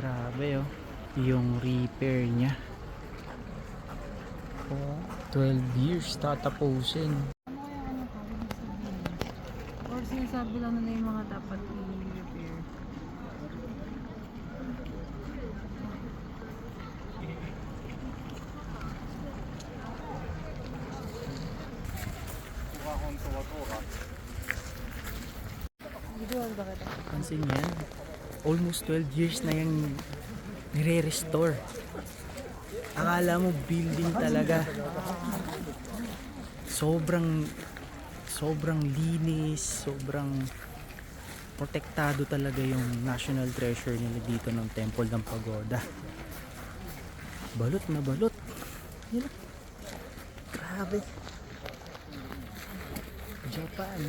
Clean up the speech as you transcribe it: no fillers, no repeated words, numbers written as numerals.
Grabe oh. Yung repair niya. Oh, 12 years tatapusin. Ano kaya ano ka? Or sinasabi lang nila yung mga dapat i-repair. Videoan ba kita? Pansin yan. Almost 12 years na yung nire-restore. Akala mo building talaga. Sobrang linis, sobrang protektado talaga yung national treasure nila dito ng Temple ng Pagoda. Balot na balot. Yan. Grabe. Japan.